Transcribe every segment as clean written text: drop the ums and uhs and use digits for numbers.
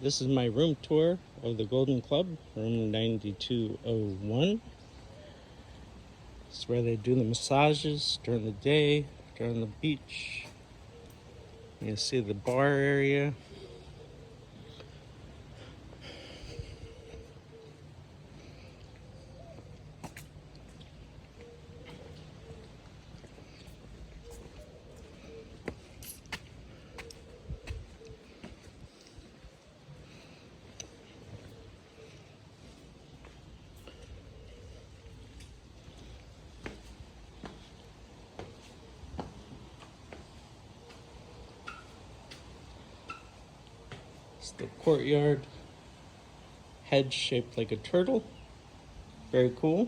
This is my room tour of the Golden Club, room 9201. This is where they do the massages during the day, during the beach. You see the bar area. It's the courtyard. Head shaped like a turtle. Very cool.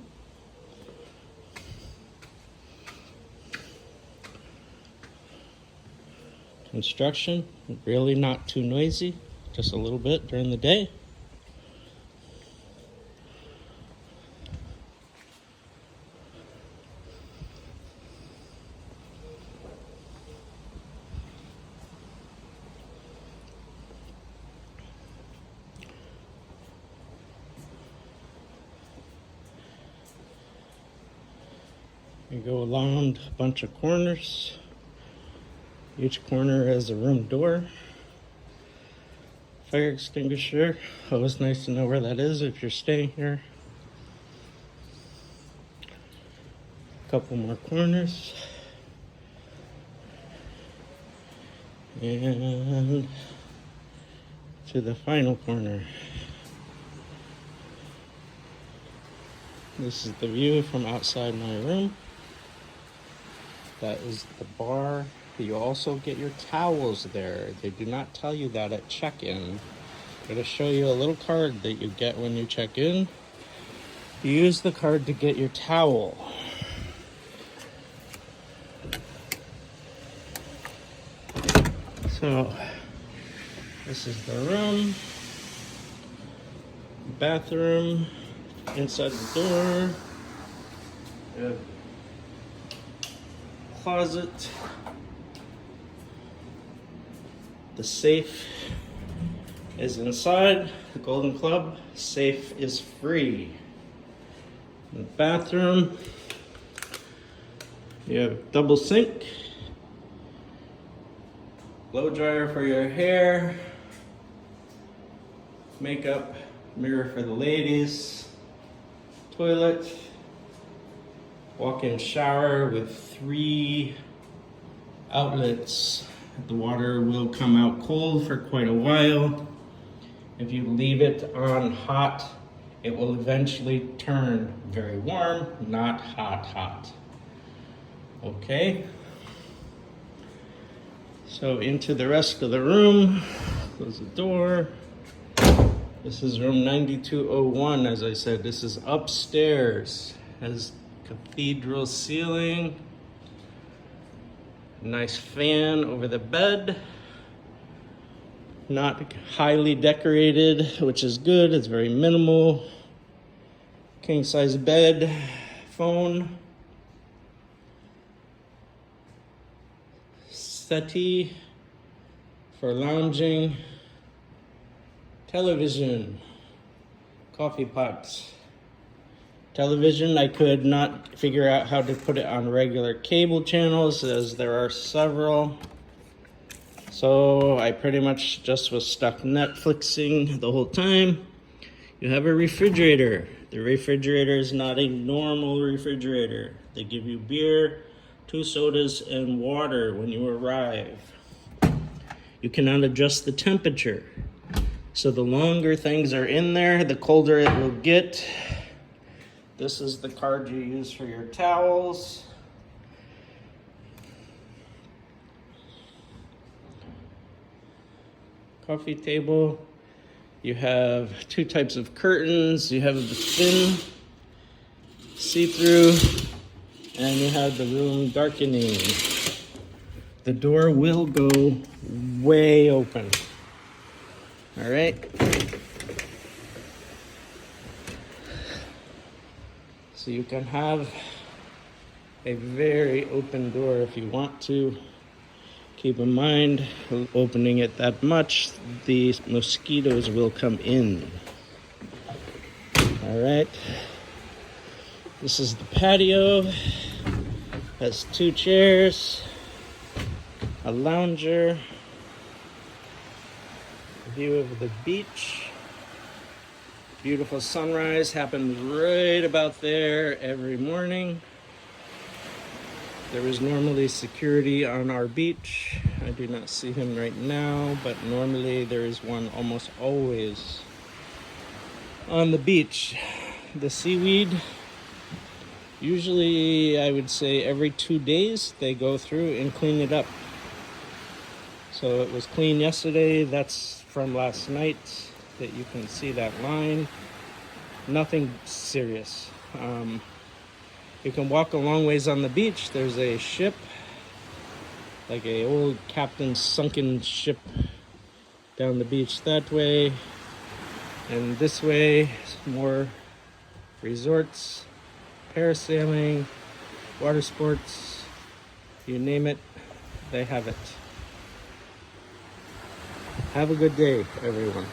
Construction, really not too noisy, just a little bit during the day. You go along a bunch of corners. Each corner has a room door. Fire extinguisher. Always nice to know where that is if you're staying here. A couple more corners. And to the final corner. This is the view from outside my room. That is the bar. You also get your towels there. They do not tell you that at check-in. I'm going to show you a little card that you get when you check in. You use the card to get your towel. So, this is the room, bathroom, inside the door, you have closet. The safe is inside the Golden Club. Safe is free. In the bathroom, you have double sink, blow dryer for your hair, makeup, mirror for the ladies, toilet, walk-in shower with 3 outlets. The water will come out cold for quite a while. If you leave it on hot, it will eventually turn very warm, not hot. Okay? So into the rest of the room. Close the door. This is room 9201, as I said. This is upstairs. Has cathedral ceiling. Nice fan over the bed. Not highly decorated, which is good. It's very minimal. King size bed, phone, settee for lounging, television, coffee pot. Television, I could not figure out how to put it on regular cable channels as there are several. So I pretty much just was stuck Netflixing the whole time. You have a refrigerator. The refrigerator is not a normal refrigerator. They give you beer, 2 sodas, and water when you arrive. You cannot adjust the temperature. So the longer things are in there, the colder it will get. This is the card you use for your towels. Coffee table. You have 2 types of curtains. You have the thin, see-through, and you have the room darkening. The door will go way open. All right. So you can have a very open door if you want to. In Keep in mind, opening it that much, the mosquitoes will come in. All right. This is the patio. Has 2 chairs, a lounger, view of the beach. Beautiful sunrise happens right about there every morning. There is normally security on our beach. I do not see him right now, but normally there is one almost always on the beach. The seaweed, usually I would say every 2 days they go through and clean it up. So it was clean yesterday. That's from last night that you can see that line. Nothing serious. You can walk a long ways on the beach. There's a ship, like a old captain's sunken ship down the beach that way. And this way, more resorts, parasailing, water sports, you name it, they have it. Have a good day, everyone.